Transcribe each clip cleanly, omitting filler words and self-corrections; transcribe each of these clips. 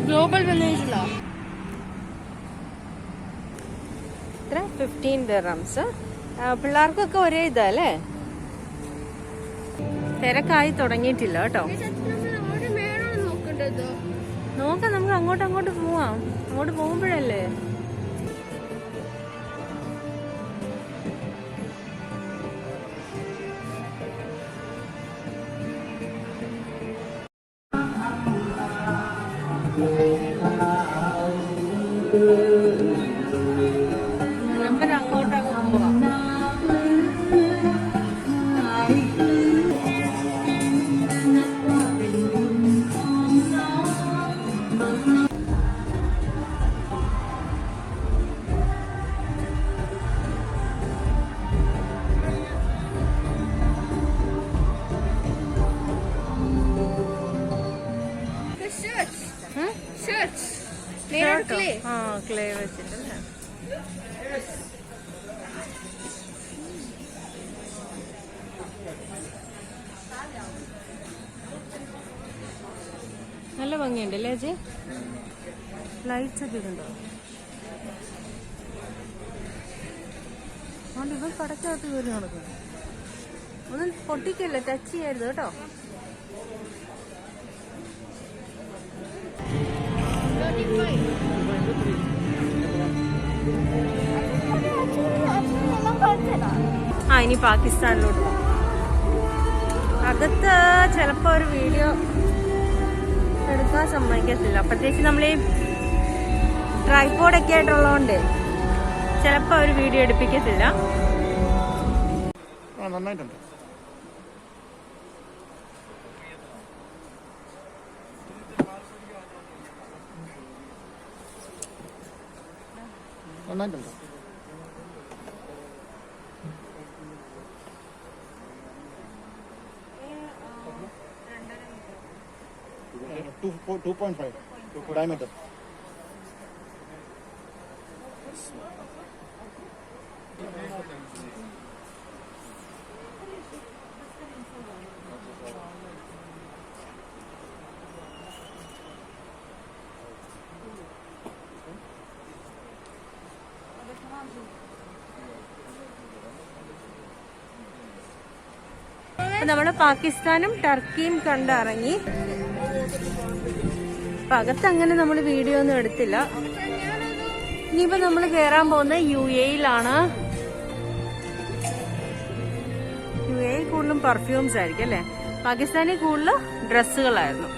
Global വില്ലേജിലാ. ഇത്ര 15 dirhams. പിള്ളേർക്കൊക്കെ ഒരേ ഇതല്ലേ. തിരക്കായി തുടങ്ങിയിട്ടില്ല കേട്ടോ. നോക്കാം, നമുക്ക് അങ്ങോട്ട് പോവാം. അങ്ങോട്ട് പോകുമ്പോഴല്ലേ. അങ്ങോട്ടങ്ങ് പോവാം. ക്ലേ വെച്ചിട്ടല്ലേ. നല്ല ഭംഗിയുണ്ട് അല്ലേ ചേച്ചി? ലൈറ്റ്സ് ഒക്കെ ഇടുണ്ടോ? അതുകൊണ്ട് ഇവൻ കടക്കകത്ത് കയറി നടക്കുന്നു. ഒന്നും പൊട്ടിക്കല്ലേ, ടച്ച് ചെയ്യരുത് കേട്ടോ. ഇനി പാകിസ്ഥാനിലോട്ട് പോകും. അകത്ത് ചിലപ്പോ ഒരു വീഡിയോ എടുക്കാൻ സമ്മതിക്കത്തില്ല. അപ്പത്തേക്ക് നമ്മൾ ഈ ട്രൈപോഡൊക്കെ ആയിട്ടുള്ളതുകൊണ്ട് ചിലപ്പോ ഒരു വീഡിയോ എടുപ്പിക്കത്തില്ല. നന്നായിട്ടുണ്ട്. നന്നായിട്ടുണ്ട്. 2.5 diameter. നമ്മള് പാകിസ്ഥാനും ടർക്കിയും കണ്ടിറങ്ങി. അപ്പൊ അകത്ത് അങ്ങനെ നമ്മൾ വീഡിയോ ഒന്നും എടുത്തില്ല. ഇനിയിപ്പോ നമ്മൾ കേറാൻ പോകുന്ന UAE-യിലാണ്. UAE കൂടുതലും പെർഫ്യൂംസ് ആയിരിക്കും അല്ലെ. പാകിസ്ഥാനിൽ കൂടുതൽ ഡ്രസ്സുകളായിരുന്നു.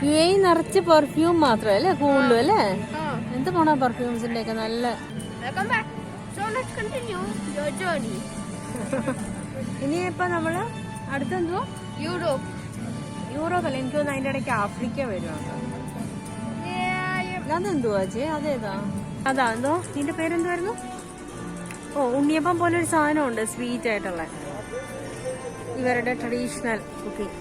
UAE നിറച്ച് പെർഫ്യൂം മാത്രല്ലേ കൂടുതലും അല്ലേ. എന്ത് പോണ പെർഫ്യൂംസിന്റെ ഒക്കെ നല്ല. ഇനിയിപ്പോ നമ്മള് അടുത്തെന്തോ യൂറോപ്പ് അല്ല, എനിക്ക് തോന്നുന്നു അതിന്റെ ഇടയ്ക്ക് ആഫ്രിക്ക വരുവാണ്. അതെന്തുവാ ചേ? അതേതാ? അതാ എന്തോ ഇതിന്റെ പേരെന്തുവായിരുന്നു? ഉണ്ണിയപ്പം പോലെ ഒരു സാധനമുണ്ട്, സ്വീറ്റ് ആയിട്ടുള്ള. ഇവരുടെ ട്രഡീഷണൽ കുക്കിംഗ്.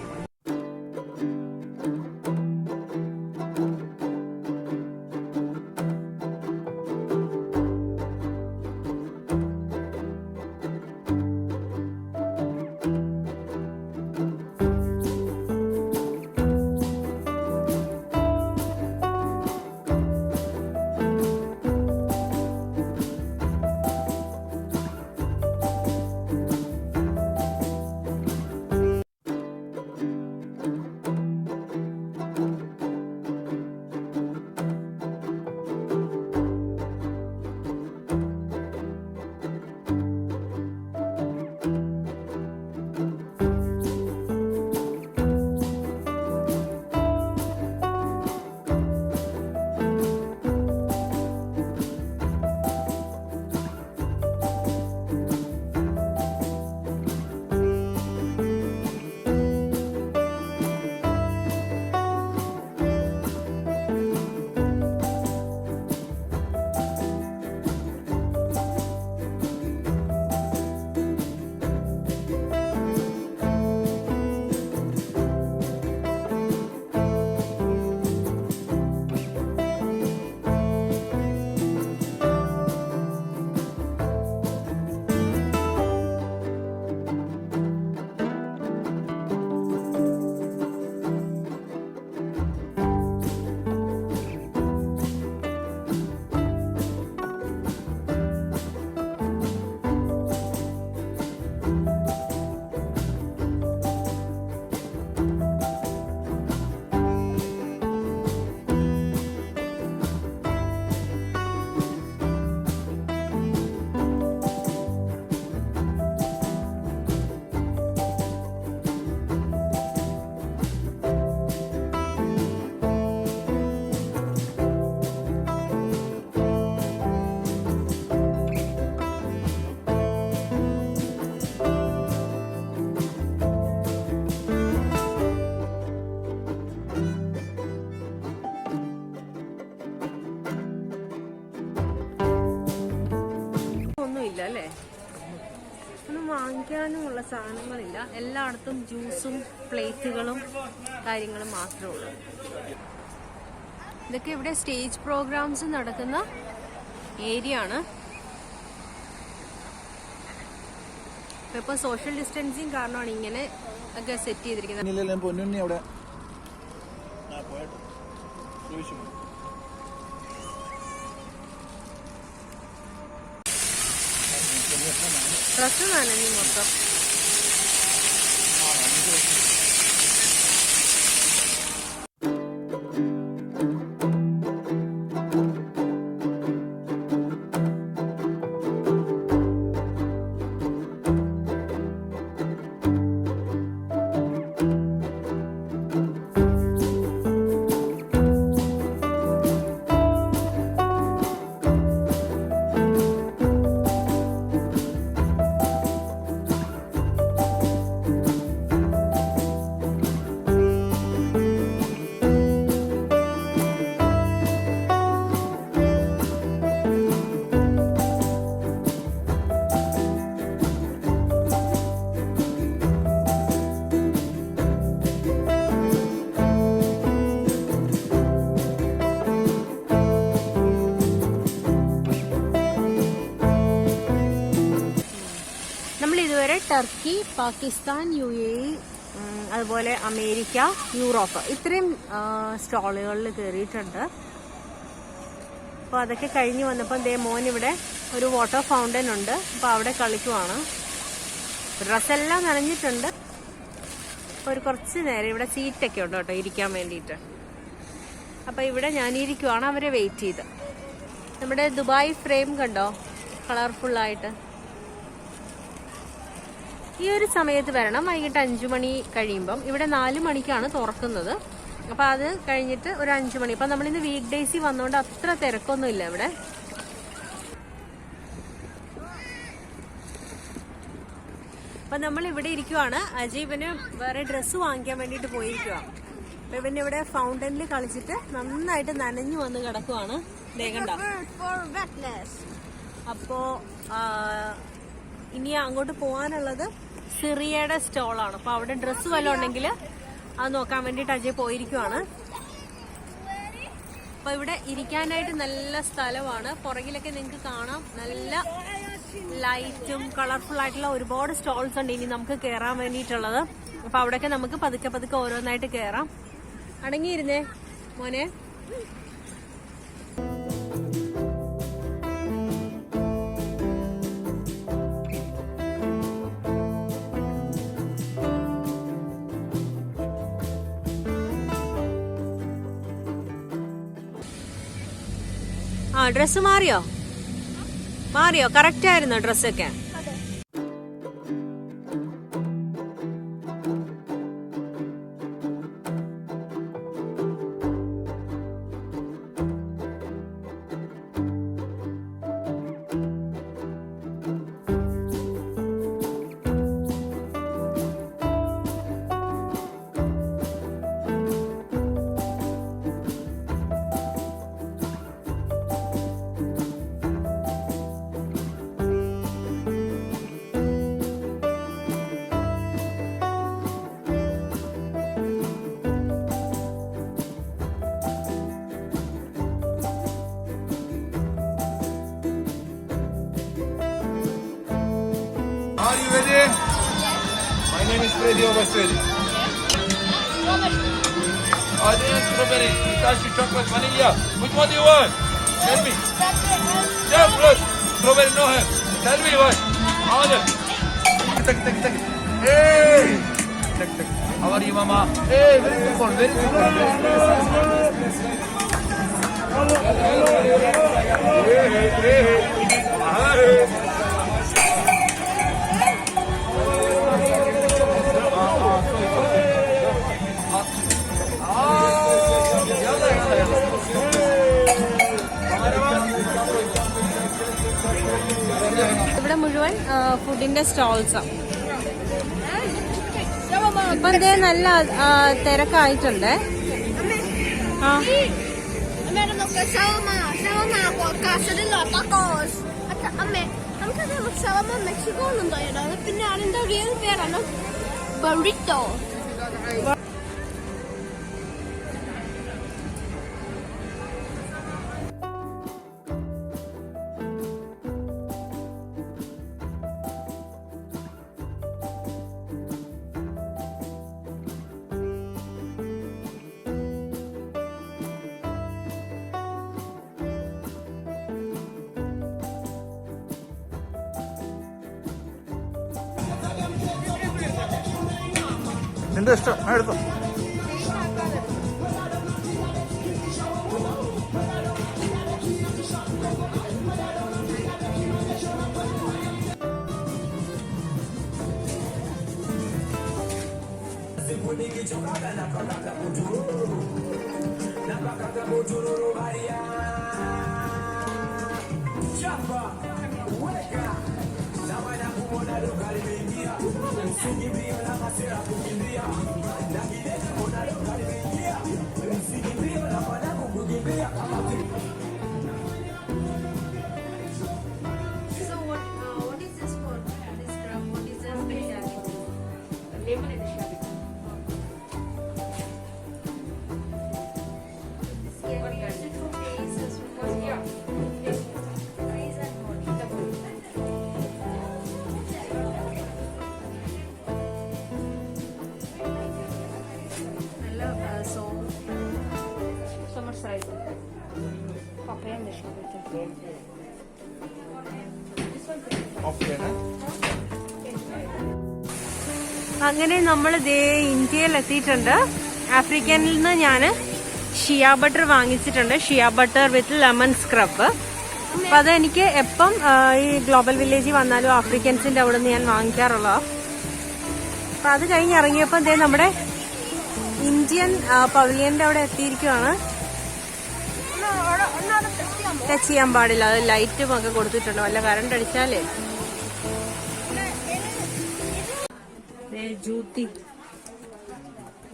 കഴിക്കാനുമുള്ള സാധനങ്ങളില്ല, എല്ലായിടത്തും ജ്യൂസും പ്ലേറ്റുകളും കാര്യങ്ങളും മാത്രമേ ഉള്ളൂ. ഇതൊക്കെ ഇവിടെ സ്റ്റേജ് പ്രോഗ്രാംസ് നടക്കുന്ന ഏരിയ ആണ്. ഇപ്പൊ സോഷ്യൽ ഡിസ്റ്റൻസിങ് കാരണമാണ് ഇങ്ങനെ ഒക്കെ സെറ്റ് ചെയ്തിരിക്കുന്നത്. ഡ്രസ്സ് നനഞ്ഞു മൊത്തം. ടർക്കി, പാകിസ്ഥാൻ, UAE, അതുപോലെ അമേരിക്ക, യൂറോപ്പ്, ഇത്രയും സ്റ്റാളുകളിൽ കയറിയിട്ടുണ്ട്. അപ്പോൾ അതൊക്കെ കഴിഞ്ഞ് വന്നപ്പോൾ ദേ മോൻ ഇവിടെ ഒരു വാട്ടർ ഫൗണ്ടൻ ഉണ്ട്, അപ്പോൾ അവിടെ കളിക്കുവാണ്. ഡ്രസ്സെല്ലാം നനഞ്ഞിട്ടുണ്ട്. അപ്പോൾ ഒരു കുറച്ച് നേരം ഇവിടെ സീറ്റൊക്കെ ഉണ്ട് കേട്ടോ ഇരിക്കാൻ വേണ്ടിയിട്ട്. അപ്പോൾ ഇവിടെ ഞാനിരിക്കുവാണ് അവരെ വെയിറ്റ് ചെയ്ത്. നമ്മുടെ ദുബായ് ഫ്രെയിം കണ്ടോ, കളർഫുള്ളായിട്ട്. ഈ ഒരു സമയത്ത് വരണം, വൈകിട്ട് 5 മണി കഴിയുമ്പം. ഇവിടെ 4 മണിക്കാണ് തുറക്കുന്നത്. അപ്പം അത് കഴിഞ്ഞിട്ട് ഒരു 5 മണി. അപ്പം നമ്മളിന്ന് വീക്ക് ഡേയ്സിൽ വന്നുകൊണ്ട് അത്ര തിരക്കൊന്നുമില്ല ഇവിടെ. അപ്പം നമ്മൾ ഇവിടെ ഇരിക്കുവാണ്. അജീബിന് വേറെ ഡ്രസ്സ് വാങ്ങിക്കാൻ വേണ്ടിയിട്ട് പോയിരിക്കുവാണ്. അപ്പം ഇവന് ഇവിടെ ഫൗണ്ടനിൽ കളിച്ചിട്ട് നന്നായിട്ട് നനഞ്ഞു വന്ന് കിടക്കുവാണ്. ദേഹണ്ട. അപ്പോൾ ഇനി അങ്ങോട്ട് പോകാനുള്ളത് സിറിയയുടെ സ്റ്റോളാണ്. അപ്പോൾ അവിടെ ഡ്രസ്സ് വല്ലതും ഉണ്ടെങ്കിൽ അത് നോക്കാൻ വേണ്ടിയിട്ട് അജയ് പോയിരിക്കുവാണ്. അപ്പോൾ ഇവിടെ ഇരിക്കാനായിട്ട് നല്ല സ്ഥലമാണ്. പുറകിലൊക്കെ നിങ്ങൾക്ക് കാണാം നല്ല ലൈറ്റും കളർഫുൾ ആയിട്ടുള്ള ഒരുപാട് സ്റ്റോൾസ് ഉണ്ട് ഇനി നമുക്ക് കയറാൻ വേണ്ടിയിട്ടുള്ളത്. അപ്പോൾ അവിടെയൊക്കെ നമുക്ക് പതുക്കെ പതുക്കെ ഓരോന്നായിട്ട് കയറാം. അടങ്ങിയിരുന്നേ മോനെ. ഡ്രസ്സ് മാറിയോ? കറക്റ്റ് ആയിരുന്നോ ഡ്രസ്സൊക്കെ? Are you ready? My name is Freddy Obaswedi. Audience strawberry, pistachio, chocolate, vanilla. Which one do you want? Tell me. Yeah, plus. Strawberry no have. Tell me what. Order. Tak. Hey. Tak. How are you, mama? Hey, very simple, very simple. Hey. ഇവിടെ മുഴുവൻ ഫുഡിന്റെ സ്റ്റോൾസാണ്. ഇപ്പൊ ഇതേ നല്ല തിരക്കായിട്ടുണ്ട്. Salaman Mexico'nundaydı. പിന്നെ അതിന്റെ real പേരാണ് burrito. നിന്റെ ഇഷ്ടം എടുത്തോ. What is this for? This crab, what is the specialty? Lemon edition. Summer size. Papaya and അങ്ങനെ നമ്മൾ ദേ ഇന്ത്യയിൽ എത്തിയിട്ടുണ്ട്. ആഫ്രിക്കനിൽ നിന്ന് ഞാൻ ഷിയ ബട്ടർ വാങ്ങിച്ചിട്ടുണ്ട്. ഷിയ ബട്ടർ വിത്ത് ലെമൺ സ്ക്രബ്. അപ്പൊ അതെനിക്ക് എപ്പം ഈ ഗ്ലോബൽ വില്ലേജിൽ വന്നാലും ആഫ്രിക്കൻസിന്റെ അവിടെ നിന്ന് ഞാൻ വാങ്ങിക്കാറുള്ള. അപ്പൊ അത് കഴിഞ്ഞ് ഇറങ്ങിയപ്പോ ദേ നമ്മുടെ ഇന്ത്യൻ പവലിയന്റെ അവിടെ എത്തിയിരിക്കുവാണ്. ടച്ച് ചെയ്യാൻ പാടില്ല, അത് ലൈറ്റും ഒക്കെ കൊടുത്തിട്ടുണ്ട്. വല്ല കറണ്ട് അടിച്ചാലേ. ജൂത്തി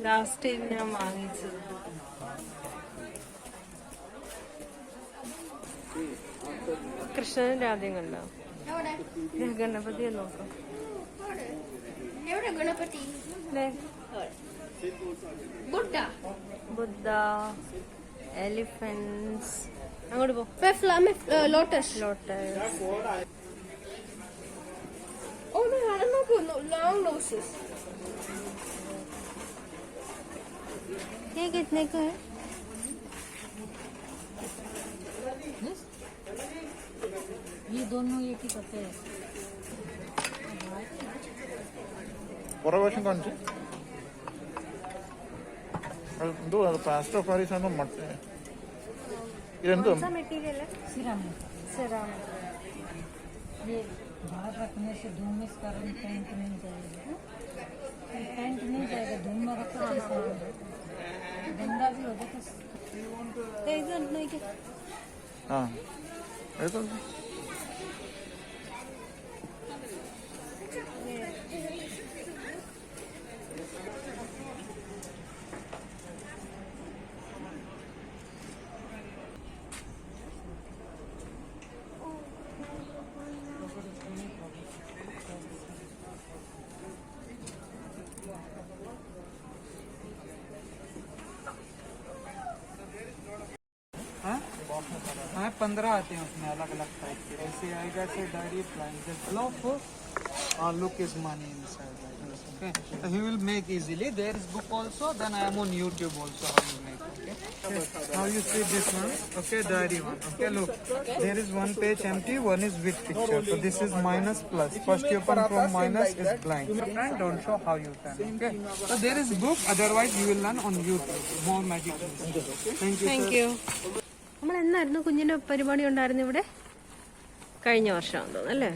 ലാസ്റ്റ് ടൈം ഞാൻ വാങ്ങിച്ചത്. കൃഷ്ണന്റെ ആദ്യം കണ്ടോ? ഗണപതിയെ നോക്കാം. ബുദ്ധ, എലിഫന്റ്സ്. അങ്ങോട്ട് പോ. Lotus. Oh no, I don't know, long noses. ये कितने का है? ये दोनों एक ही करते हैं. കുറെ പ്രാവശ്യം കാണിച്ചു. എന്തോ പാസ്റ്റർ ഓഫ് പാരീസ് ആണോ മട്ട ഇതെന്തോ മെറ്റീരിयल है? सिरामिक. सिरामिक. ये बाहर रखने से धूम में इसका रंग पेंट नहीं जाएगा. पेंट नहीं जाएगा, धूम में रखो तो गंदा भी हो जाता. ആ എടുത്തോ. हाँ 15 आते हैं उसमें अलग अलग टाइप के. ऐसे आएगा से diary plan just love look is money inside. Okay, so he will make easily. There is book also. Then I am on YouTube also how you make. Okay, now you see this one. Okay, diary one. Okay, look, there is one page empty, one is with picture. So this is minus plus. First you open from minus is blank. And don't show how you can. Okay, so there is book. Otherwise you will learn on YouTube more magic. Thank you. Thank you. നമ്മൾ എന്നായിരുന്നു കുഞ്ഞിന്റെ പരിപാടി ഉണ്ടായിരുന്നു ഇവിടെ? കഴിഞ്ഞ വർഷം തോന്നുന്നു അല്ലേ?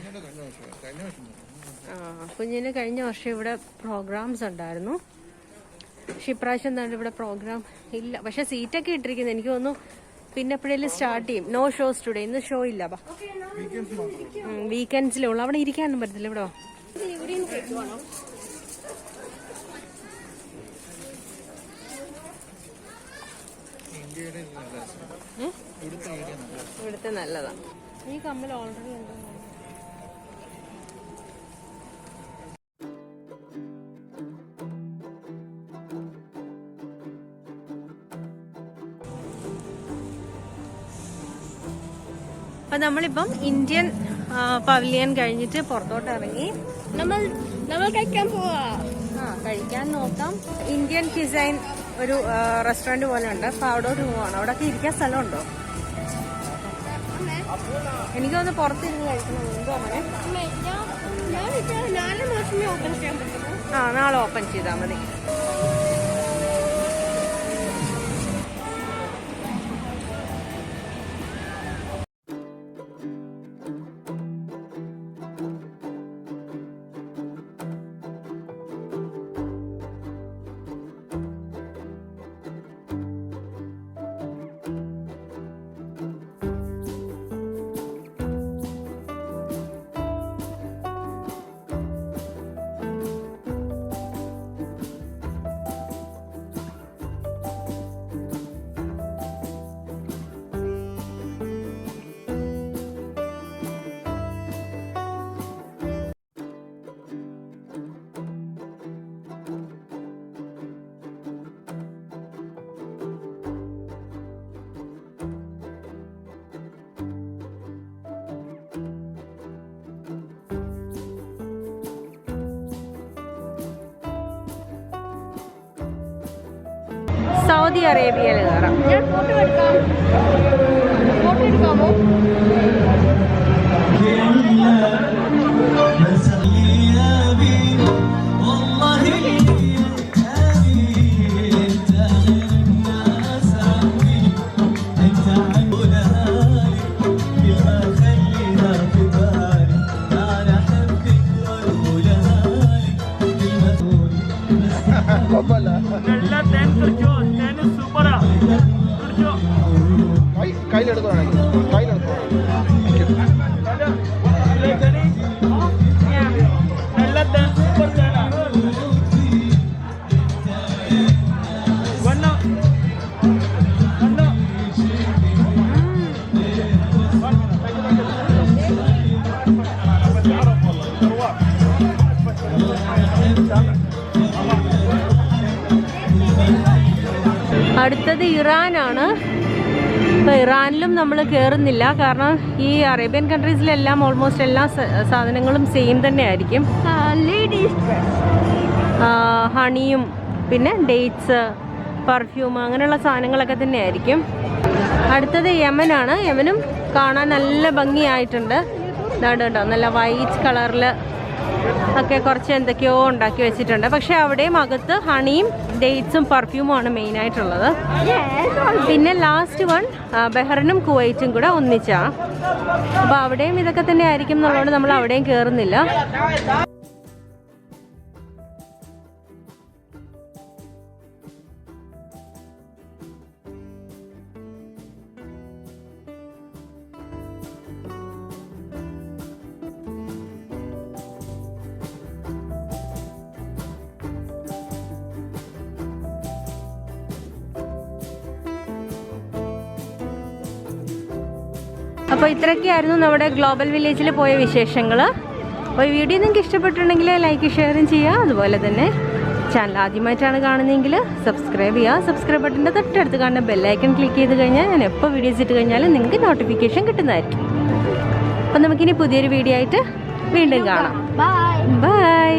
ആ, കുഞ്ഞിന് കഴിഞ്ഞ വർഷം ഇവിടെ പ്രോഗ്രാംസ് ഉണ്ടായിരുന്നു. പക്ഷെ ഇപ്രാവശ്യം എന്താണ് ഇവിടെ പ്രോഗ്രാം ഇല്ല. പക്ഷെ സീറ്റൊക്കെ ഇട്ടിരിക്കുന്നത് എനിക്ക് തോന്നുന്നു പിന്നെ എപ്പോഴേലും സ്റ്റാർട്ട് ചെയ്യും. No shows today. ഇന്ന് ഷോ ഇല്ല. വീക്കെൻഡ്സിലുള്ളൂ. അവിടെ ഇരിക്കാനൊന്നും പറ്റത്തില്ല. ഇവിടെ ഇവിടുത്തെ നല്ലതാ. ഈ കമ്മൽ ഓൾറെഡി എന്താ അപ്പം നമ്മളിപ്പം ഇന്ത്യൻ പവലിയൻ കഴിഞ്ഞിട്ട് പുറത്തോട്ട് ഇറങ്ങി. നമ്മൾ കഴിക്കാൻ പോവാ. കഴിക്കാൻ നോക്കാം. ഇന്ത്യൻ ക്യുസൈൻ ഒരു റെസ്റ്റോറൻറ്റ് പോലെ ഉണ്ട്. അപ്പം അവിടോട്ട് പോവാണ്. അവിടെയൊക്കെ ഇരിക്കാൻ സ്ഥലമുണ്ടോ? എനിക്കൊന്ന് പുറത്തിരുന്ന് കഴിക്കണം. എന്തോ അങ്ങനെ നാളെ ഓപ്പൺ ചെയ്താൽ മതി. സൗദി അറേബ്യയിൽ കയറാം. ഞാൻ ഫോട്ടോ എടുക്കാമോ? അടുത്തത് ഇറാനാണ്. ഇപ്പോൾ ഇറാനിലും നമ്മൾ കയറുന്നില്ല. കാരണം ഈ അറേബ്യൻ കൺട്രീസിലെല്ലാം ഓൾമോസ്റ്റ് എല്ലാ സാധനങ്ങളും സെയിം തന്നെ ആയിരിക്കും. ഹണിയും പിന്നെ ഡേറ്റ്സ്, പെർഫ്യൂം അങ്ങനെയുള്ള സാധനങ്ങളൊക്കെ തന്നെ ആയിരിക്കും. അടുത്തത് യമനാണ്. യമനും കാണാൻ നല്ല ഭംഗിയായിട്ടുണ്ട്. ഇതാണ്ടോ നല്ല വൈറ്റ് കളറിൽ ഒക്കെ കുറച്ച് എന്തൊക്കെയോ ഉണ്ടാക്കി വെച്ചിട്ടുണ്ട്. പക്ഷെ അവിടെയും അകത്ത് ഹണിയും ഡേറ്റ്സും പെർഫ്യൂമുമാണ് മെയിനായിട്ടുള്ളത്. പിന്നെ ലാസ്റ്റ് വൺ ബഹ്റിനും കുവൈറ്റും കൂടെ ഒന്നിച്ചാണ്. അപ്പോൾ അവിടെയും ഇതൊക്കെ തന്നെ ആയിരിക്കും എന്നുള്ളതുകൊണ്ട് നമ്മൾ അവിടെയും കയറുന്നില്ല. അപ്പോൾ ഇത്രയൊക്കെയായിരുന്നു നമ്മുടെ ഗ്ലോബൽ വില്ലേജിൽ പോയ വിശേഷങ്ങൾ. അപ്പോൾ ഈ വീഡിയോ നിങ്ങൾക്ക് ഇഷ്ടപ്പെട്ടിട്ടുണ്ടെങ്കിൽ ലൈക്ക് ഷെയറും ചെയ്യുക. അതുപോലെ തന്നെ ചാനൽ ആദ്യമായിട്ടാണ് കാണുന്നതെങ്കിൽ സബ്സ്ക്രൈബ് ചെയ്യുക. സബ്സ്ക്രൈബ് ബട്ടൻ്റെ തൊട്ടടുത്ത് കാണുന്ന ബെല്ലൈക്കൺ ക്ലിക്ക് ചെയ്ത് കഴിഞ്ഞാൽ ഞാൻ എപ്പോൾ വീഡിയോസ് ഇട്ട് കഴിഞ്ഞാലും നിങ്ങൾക്ക് നോട്ടിഫിക്കേഷൻ കിട്ടുന്നതായിരിക്കും. അപ്പോൾ നമുക്കിനി പുതിയൊരു വീഡിയോ ആയിട്ട് വീണ്ടും കാണാം. ബൈ.